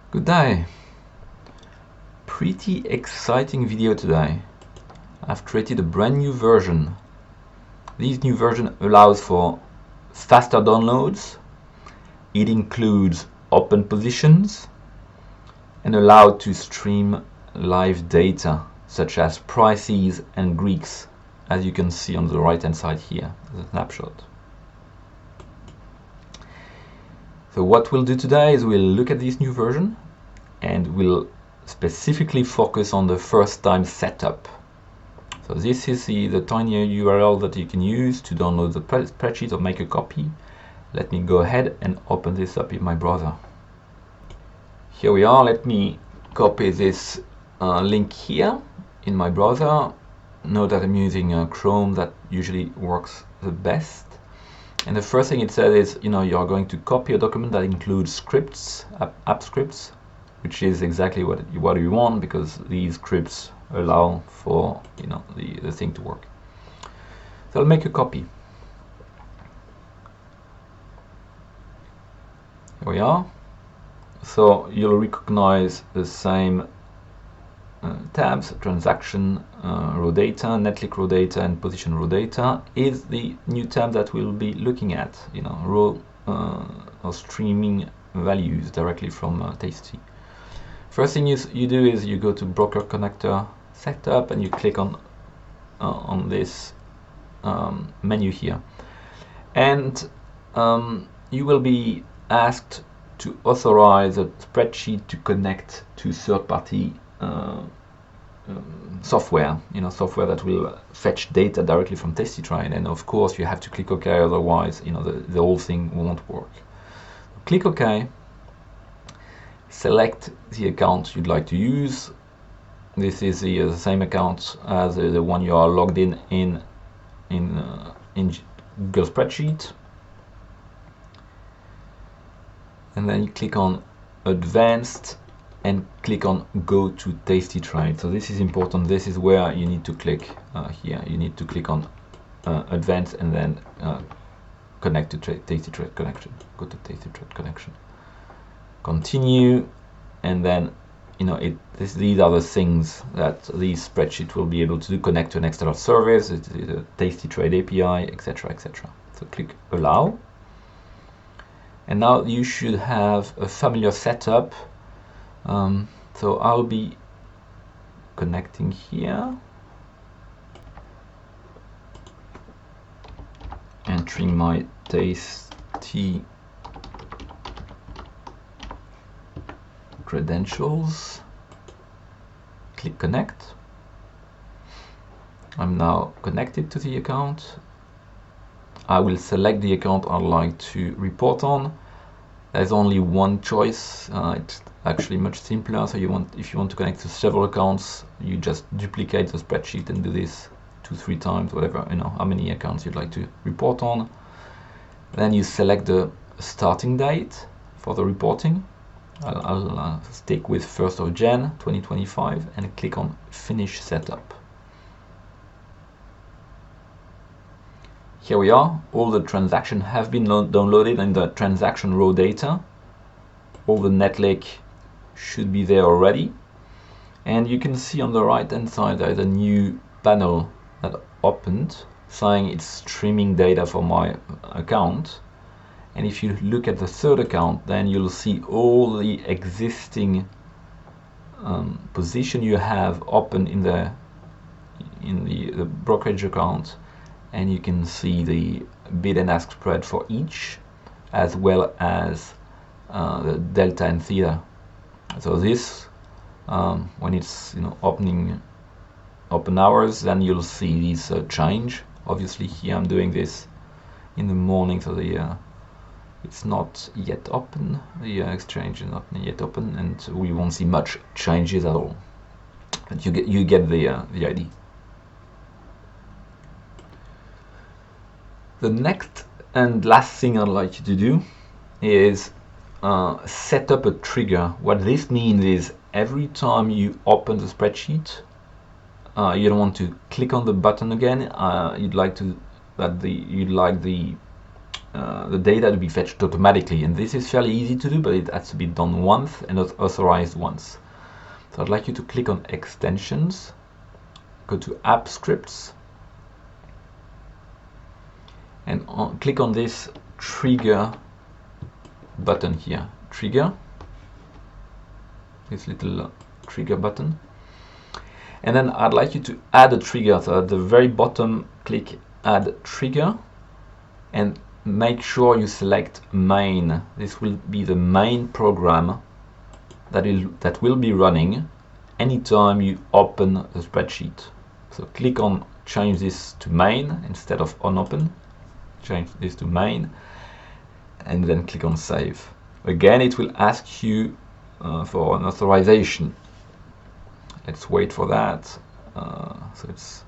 Good day. Pretty exciting video today. I've created a brand new version. This new version allows for faster downloads. It includes open positions and allowed to stream live data such as prices and Greeks, as you can see on the right hand side here, the snapshot. So what we'll do today is we'll look at this new version and we'll specifically focus on the first time setup. So this is the tiny URL that you can use to download the spreadsheet or make a copy. Let me go ahead and open this up in my browser. Here we are. Let me copy this link here in my browser. Note that I'm using Chrome. That usually works the best. And the first thing it says is, you are going to copy a document that includes scripts, app scripts, which is exactly what you want, because these scripts allow for the thing to work. So I'll make a copy. Here we are. So you'll recognize the same tabs: transaction raw data, netlink raw data, and position raw data is the new tab that we'll be looking at. Raw or streaming values directly from Tasty. First thing you do is you go to broker connector setup and you click on this menu here, and you will be asked to authorize a spreadsheet to connect to third-party software, software that will fetch data directly from Tastytrade, and of course you have to click OK, otherwise the whole thing won't work. Click OK. Select the account you'd like to use. This is the same account as the one you are logged in Google Spreadsheet, and then you click on Advanced and click on Go to Tastytrade. So this is important. This is where you need to click here. You need to click on Advanced and then connect to Tastytrade connection. Go to Tastytrade connection. Continue, and then these are the things that this spreadsheet will be able to do: connect to an external service, the Tastytrade API, etc., etc. So click Allow, and now you should have a familiar setup. So I'll be connecting here, entering my Tasty credentials, click connect. I'm now connected to the account. I will select the account I'd like to report on. There's only one choice. It's actually much simpler. So if you want to connect to several accounts, you just duplicate the spreadsheet and do this 2-3 times, whatever, how many accounts you'd like to report on. Then you select the starting date for the reporting. I'll stick with 1st of Jan 2025 and click on Finish Setup. Here we are. All the transactions have been downloaded in the transaction raw data. All the netlink should be there already. And you can see on the right hand side there's a new panel that opened saying it's streaming data for my account. And if you look at the third account, then you'll see all the existing position you have open in the brokerage account, and you can see the bid and ask spread for each, as well as the delta and theta. So this, when it's open hours, then you'll see this change. Obviously here I'm doing this in the morning, so it's not yet open. The exchange is not yet open, and we won't see much changes at all. But you get the idea. The next and last thing I'd like you to do is set up a trigger. What this means is every time you open the spreadsheet, you don't want to click on the button again. You'd like the the data to be fetched automatically, and this is fairly easy to do, but it has to be done once and not authorized once. So I'd like you to click on extensions, go to app scripts, and click on this trigger button here. Trigger, this little trigger button, and then I'd like you to add a trigger. So at the very bottom, click add trigger, and make sure you select main. This will be the main program that will be running anytime you open the spreadsheet. So click on change this to main instead of on open. Change this to main, and then click on save. Again, it will ask you for an authorization. Let's wait for that. So it's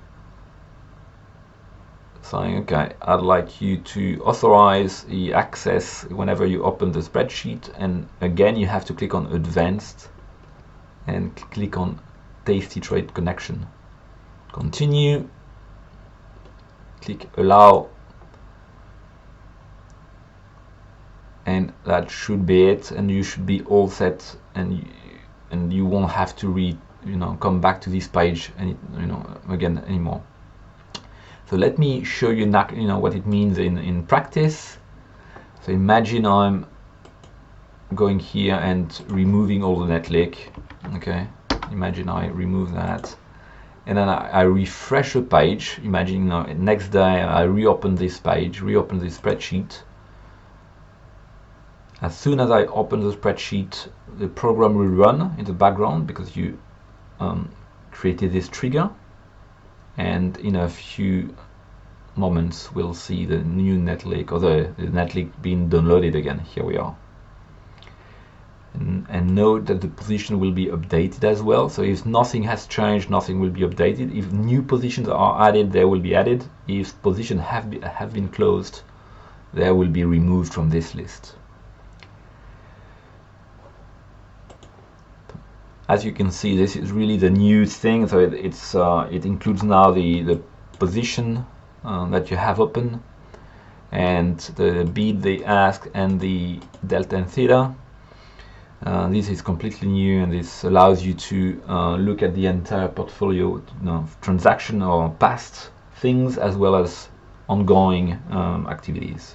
saying, okay, I'd like you to authorize the access whenever you open the spreadsheet, and again you have to click on advanced and click on Tastytrade connection. Continue, click allow, and that should be it, and you should be all set, and you won't have to come back to this page and again anymore. So let me show you what it means in practice. So imagine I'm going here and removing all the netlink. Okay, imagine I remove that, and then I refresh a page. Imagine next day I reopen this page, reopen this spreadsheet. As soon as I open the spreadsheet, the program will run in the background because you created this trigger, and in a few moments we'll see the new netlink, or the netlink being downloaded again. Here we are. And note that the position will be updated as well. So if nothing has changed, nothing will be updated. If new positions are added, they will be added. If positions have been closed, they will be removed from this list. As you can see, this is really the new thing. So it includes now the position that you have open, and the bid, the ask, and the delta and theta. This is completely new, and this allows you to look at the entire portfolio, transaction or past things, as well as ongoing activities.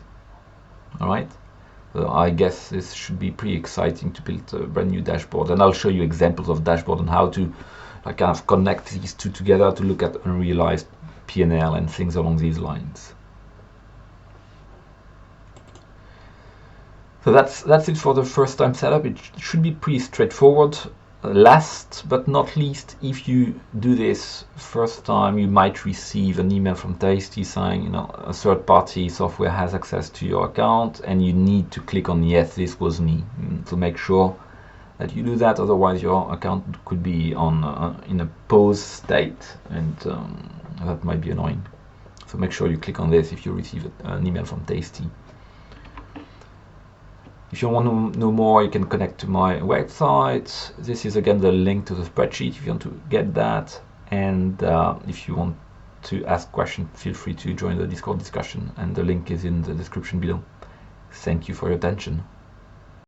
All right. So I guess this should be pretty exciting to build a brand new dashboard, and I'll show you examples of dashboard and how to kind of connect these two together to look at unrealized P&L and things along these lines. So that's it for the first time setup. It should be pretty straightforward. Last but not least, if you do this first time, you might receive an email from Tasty saying, a third-party software has access to your account, and you need to click on yes, this was me. So make sure that you do that, otherwise your account could be in a pause state, and that might be annoying. So make sure you click on this if you receive an email from Tasty. If you want to know more, you can connect to my website. This is again the link to the spreadsheet if you want to get that. And if you want to ask questions, feel free to join the Discord discussion, and the link is in the description below. Thank you for your attention.